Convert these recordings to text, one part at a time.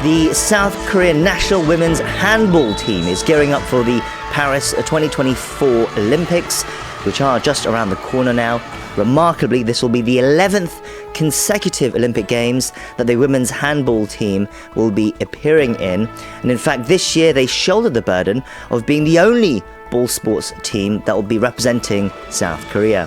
The South Korean national women's handball team is gearing up for the Paris 2024 Olympics, which are just around the corner now. Remarkably, this will be the 11th consecutive Olympic Games that the women's handball team will be appearing in. And in fact, this year they shouldered the burden of being the only ball sports team that will be representing South Korea.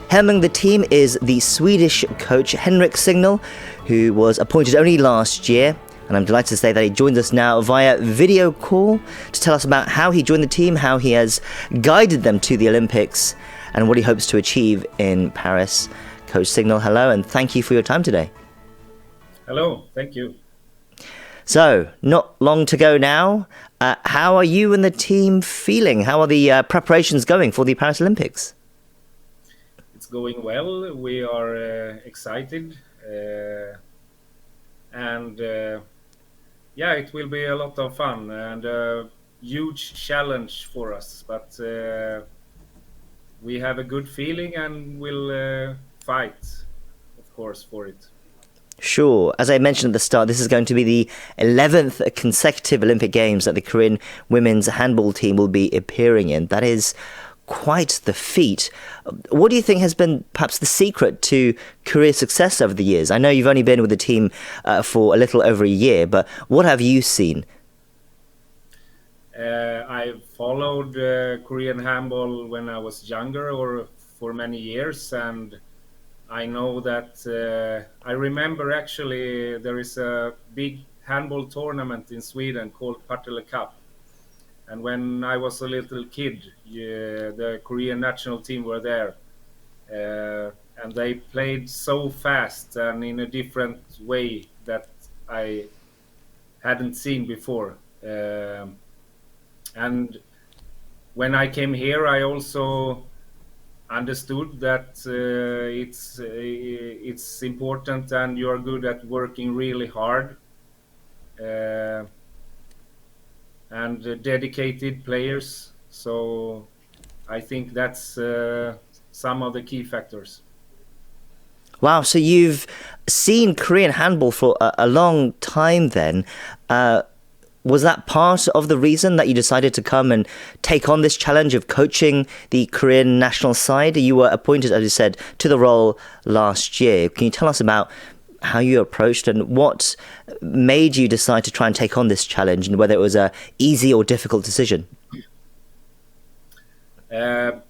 Helming the team is the Swedish coach Henrik Signell, who was appointed only last year. And I'm delighted to say that he joins us now via video call to tell us about how he joined the team, how he has guided them to the Olympics, and what he hopes to achieve in Paris. Coach Signell, hello, and thank you for your time today. Hello, thank you. So, not long to go now. How are you and the team feeling? How are the preparations going for the Paris Olympics? It's going well. We are excited. Yeah, it will be a lot of fun and a huge challenge for us. But we have a good feeling and we'll fight, of course, for it. Sure. As I mentioned at the start, this is going to be the 11th consecutive Olympic Games that the Korean women's handball team will be appearing in. That is quite the feat. What do you think has been perhaps the secret to Korea's success over the years? I know you've only been with the team for a little over a year, but what have you seen? I've followed Korean handball when I was younger or for many years, and I know that I remember actually there is a big handball tournament in Sweden called Partille Cup. And when I was a little kid, the Korean national team were there. And they played so fast and in a different way that I hadn't seen before. And when I came here, I also understood that it's important and you are good at working really hard. And dedicated players. So I think that's some of the key factors. Wow, so you've seen Korean handball for a long time then. Was that part of the reason that you decided to come and take on this challenge of coaching the Korean national side? You were appointed, as you said, to the role last year. Can you tell us about how you approached and what made you decide to try and take on this challenge, and whether it was a easy or difficult decision? I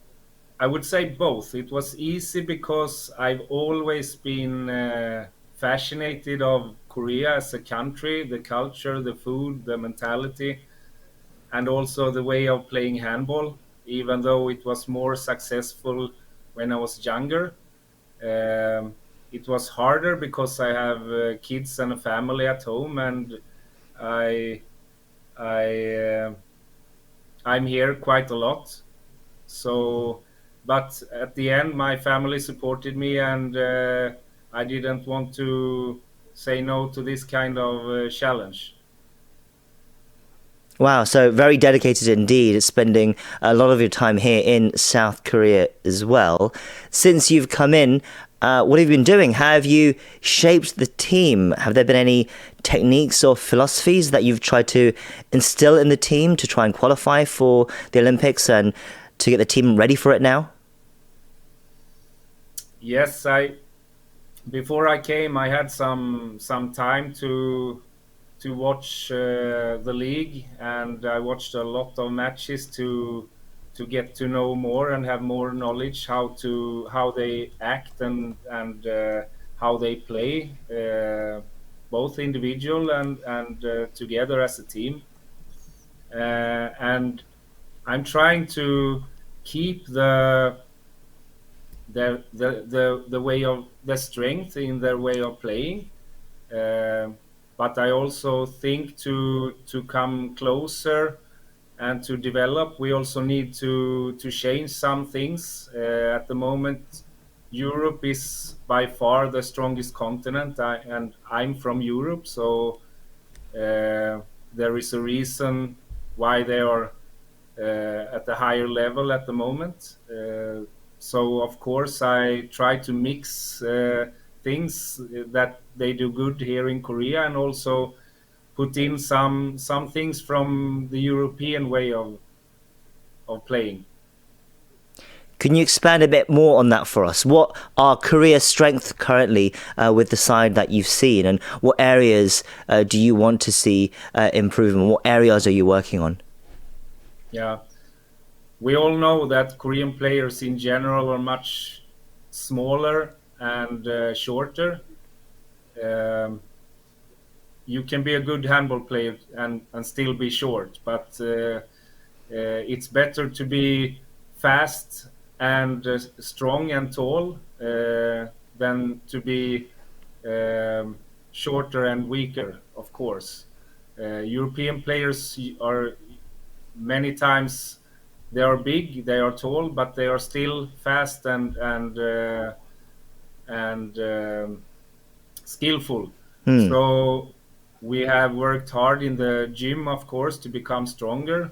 would say both. It was easy because I've always been fascinated of Korea as a country, the culture, the food, the mentality, and also the way of playing handball, even though it was more successful when I was younger. It was harder because I have kids and a family at home, and I'm here quite a lot. So, but at the end, my family supported me, and I didn't want to say no to this kind of challenge. Wow, so very dedicated indeed, spending a lot of your time here in South Korea as well. Since you've come in, what have you been doing? How have you shaped the team? Have there been any techniques or philosophies that you've tried to instill in the team to try and qualify for the Olympics and to get the team ready for it now? Yes, before I came, I had some time to watch the league, and I watched a lot of matches to get to know more and have more knowledge how they act and how they play, both individual and together as a team. And I'm trying to keep the way of the strength in their way of playing. But I also think to come closer and to develop, we also need to change some things. At the moment, Europe is by far the strongest continent, and I'm from Europe, so there is a reason why they are at a higher level at the moment. So of course I try to mix things that they do good here in Korea, and also put in some things from the European way of playing. Can you expand a bit more on that for us? What are Korea's strengths currently with the side that you've seen, and what areas do you want to see improvement? What areas are you working on? Yeah, we all know that Korean players in general are much smaller and shorter. Um, you can be a good handball player and still be short, but it's better to be fast and strong and tall than to be shorter and weaker, of course. European players are many times they are big, they are tall, but they are still fast and skillful. So we have worked hard in the gym, of course, to become stronger.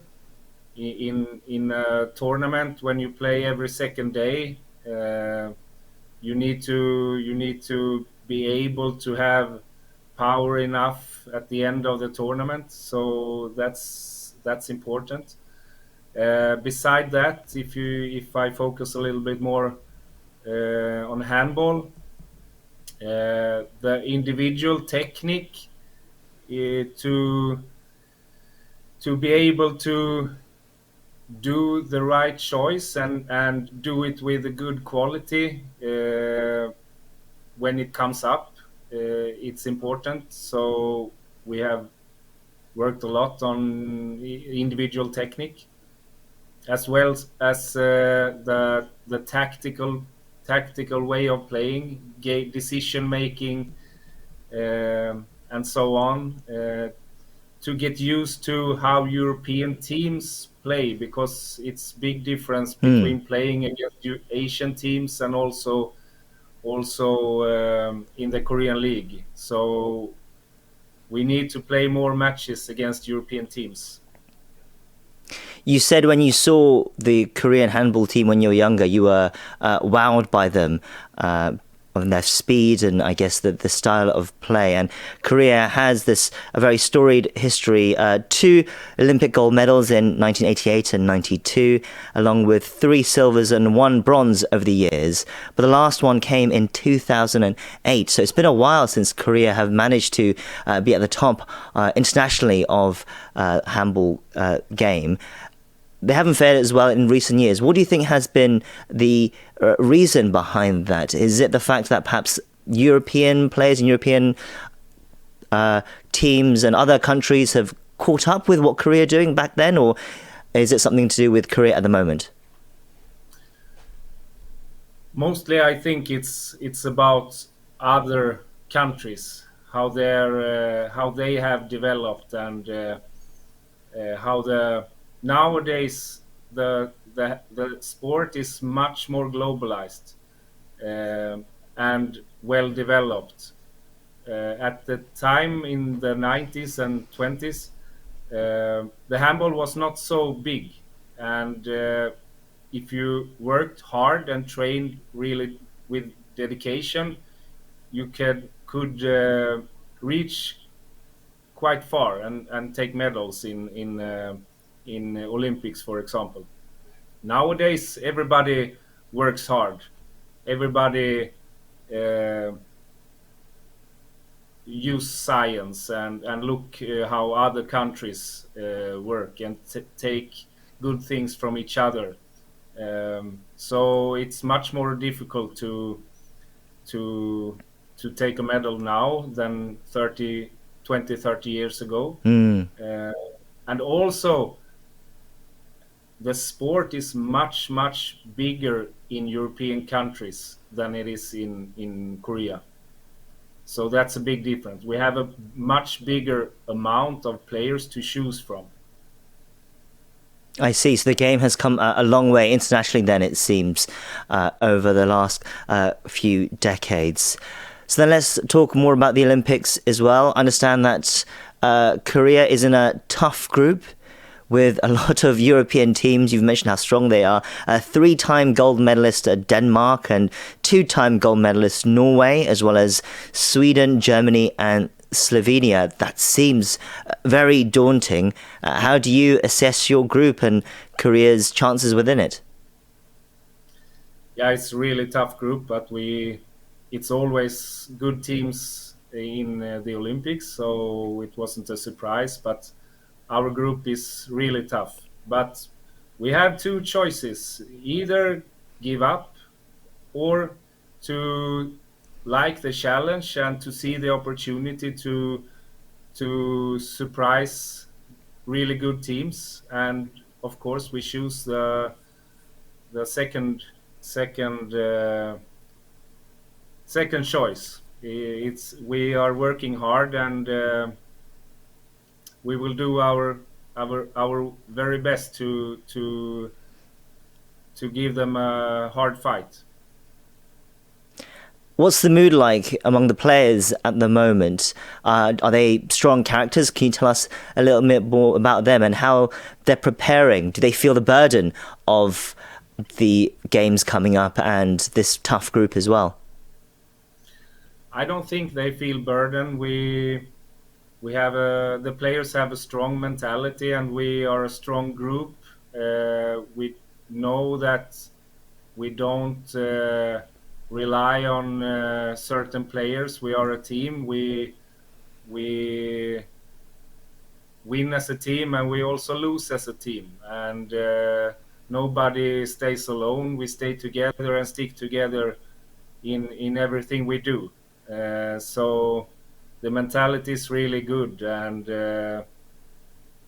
In a tournament, when you play every second day, you need to be able to have power enough at the end of the tournament. So that's important. Beside that, if I focus a little bit more on handball, the individual technique to be able to do the right choice and do it with a good quality when it comes up, it's important. So we have worked a lot on individual technique, as well as the tactical way of playing, decision making, and so on, to get used to how European teams play, because it's big difference between playing against Asian teams and also in the Korean League. So we need to play more matches against European teams. You said when you saw the Korean handball team when you were younger, you were wowed by them, on their speed and I guess the style of play. And Korea has a very storied history, 2 Olympic gold medals in 1988 and 92, along with 3 silvers and 1 bronze over the years. But the last one came in 2008. So it's been a while since Korea have managed to be at the top internationally of handball game. They haven't fared as well in recent years. What do you think has been the reason behind that? Is it the fact that perhaps European players and European teams and other countries have caught up with what Korea are doing back then, or is it something to do with Korea at the moment? Mostly, I think it's about other countries, how they have developed, and how nowadays the sport is much more globalized and well developed. At the time in the 90s and 20s, the handball was not so big, and if you worked hard and trained really with dedication, you could reach quite far and take medals in Olympics, for example. Nowadays, everybody works hard. Everybody use science and look how other countries work and take good things from each other. So it's much more difficult to take a medal now than 30 years ago. And also, the sport is much bigger in European countries than it is in Korea. So that's a big difference. We have a much bigger amount of players to choose from. I see. So the game has come a long way internationally then, it seems, over the last few decades. So then let's talk more about the Olympics as well. I understand that Korea is in a tough group with a lot of European teams. You've mentioned how strong they are. 3-time gold medalist Denmark and 2-time gold medalist Norway, as well as Sweden, Germany and Slovenia. That seems very daunting. How do you assess your group and Korea's chances within it? Yeah, it's a really tough group, but it's always good teams in the Olympics, so it wasn't a surprise. But our group is really tough. But we have two choices: either give up or to like the challenge and to see the opportunity to surprise really good teams. And of course, we choose the second choice. It's we are working hard, and we will do our very best to give them a hard fight. What's the mood like among the players at the moment? Are they strong characters? Can you tell us a little bit more about them and how they're preparing? Do they feel the burden of the games coming up and this tough group as well? I don't think they feel burdened. We have the players have a strong mentality, and we are a strong group. We know that we don't rely on certain players. We are a team. We win as a team, and we also lose as a team. And nobody stays alone. We stay together and stick together in everything we do. So the mentality is really good, and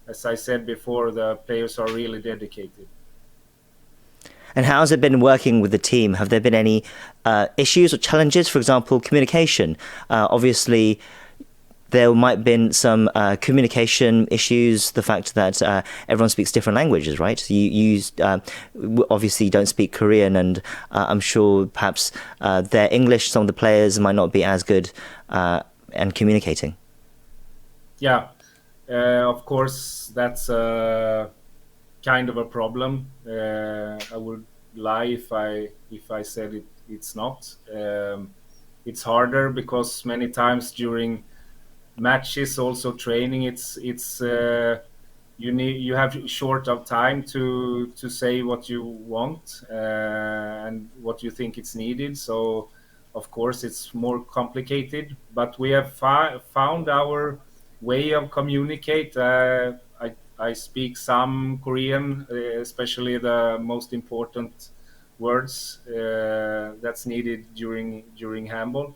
as I said before, the players are really dedicated. And how's it been working with the team? Have there been any issues or challenges? For example, communication. Obviously, there might have been some communication issues. The fact that everyone speaks different languages, right? So you obviously don't speak Korean, and I'm sure perhaps their English, some of the players might not be as good and communicating. Yeah, of course, that's kind of a problem. I would lie if I said it's not. It's harder because many times during matches, also training, it's you have short of time to say what you want and what you think it's needed. So of course it's more complicated, but we have found our way of communicate. I speak some Korean, especially the most important words that's needed during handball.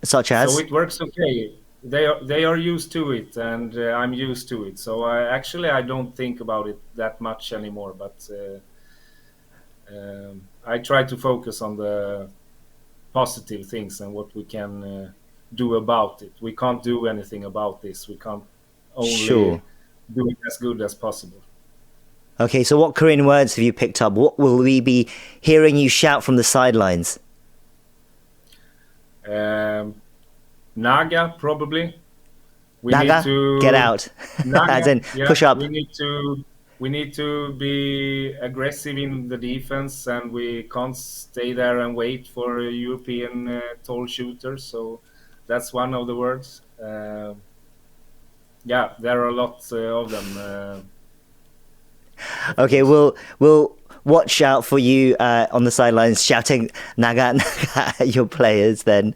Such as? So it works okay. They are used to it, and I'm used to it. So I don't think about it that much anymore. But I try to focus on the positive things and what we can do about it. We can't do anything about this. We can't only do it as good as possible. Okay, so what Korean words have you picked up? What will we be hearing you shout from the sidelines? Naga, probably. Naga, get out. Naga, as in, yeah, push up. We need to be aggressive in the defense, and we can't stay there and wait for a European tall shooter. So that's one of the words. Yeah, there are lots of them. Okay, we'll watch out for you on the sidelines shouting Naga, Naga at your players then.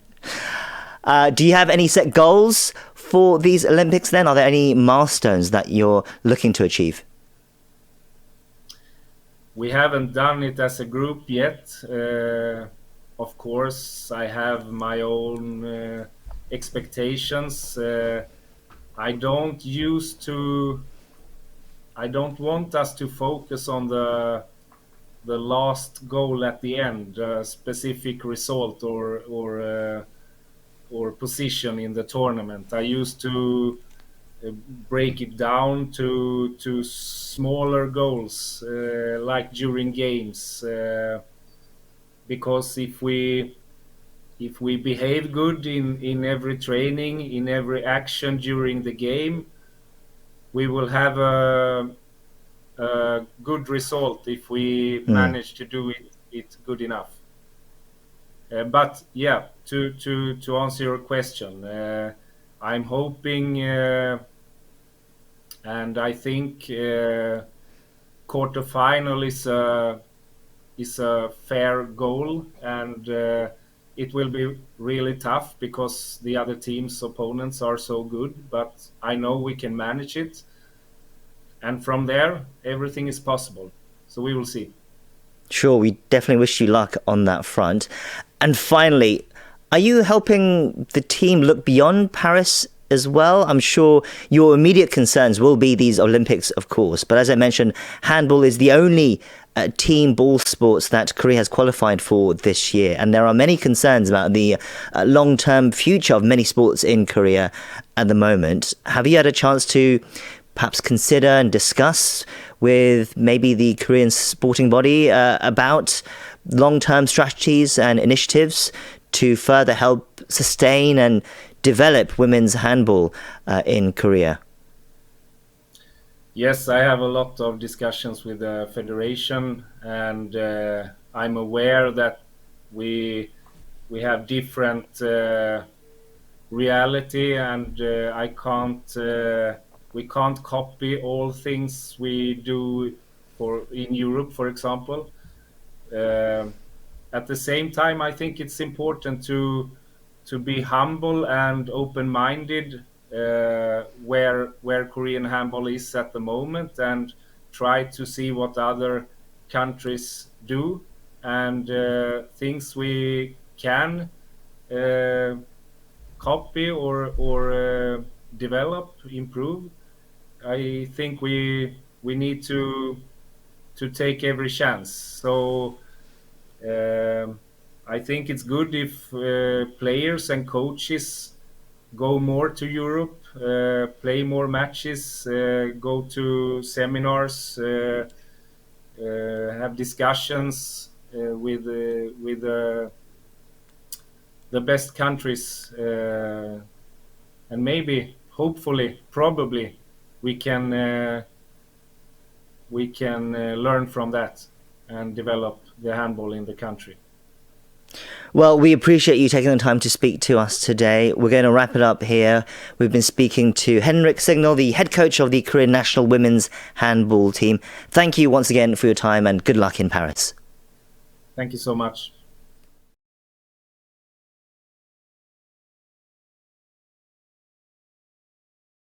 Do you have any set goals for these Olympics then? Are there any milestones that you're looking to achieve? We haven't done it as a group yet. Of course, I have my own expectations. I don't want us to focus on the last goal at the end, a specific result or position in the tournament. I used to break it down to smaller goals, like during games, because if we behave good in every training, in every action during the game, we will have a good result if we manage to do it good enough. But yeah, to answer your question, I'm hoping, and I think quarterfinal is a fair goal, and it will be really tough because the other team's opponents are so good. But I know we can manage it, and from there everything is possible. So we will see. Sure, we definitely wish you luck on that front. And finally, are you helping the team look beyond Paris as well? I'm sure your immediate concerns will be these Olympics, of course. But as I mentioned, handball is the only team ball sports that Korea has qualified for this year. And there are many concerns about the long-term future of many sports in Korea at the moment. Have you had a chance to perhaps consider and discuss with maybe the Korean sporting body about long-term strategies and initiatives to further help sustain and develop women's handball in Korea? Yes, I have a lot of discussions with the federation, and I'm aware that we have different reality, and we can't copy all things we do in Europe, for example. At the same time, I think it's important to be humble and open-minded where Korean handball is at the moment, and try to see what other countries do, and things we can copy or develop, improve. I think we need to take every chance. So I think it's good if players and coaches go more to Europe, play more matches, go to seminars, have discussions with the best countries, and maybe, hopefully, probably, we can learn from that and develop the handball in the country. Well, we appreciate you taking the time to speak to us today. We're going to wrap it up here. We've been speaking to Henrik Signell, the head coach of the Korean national women's handball team. Thank you once again for your time, and good luck in Paris. Thank you so much.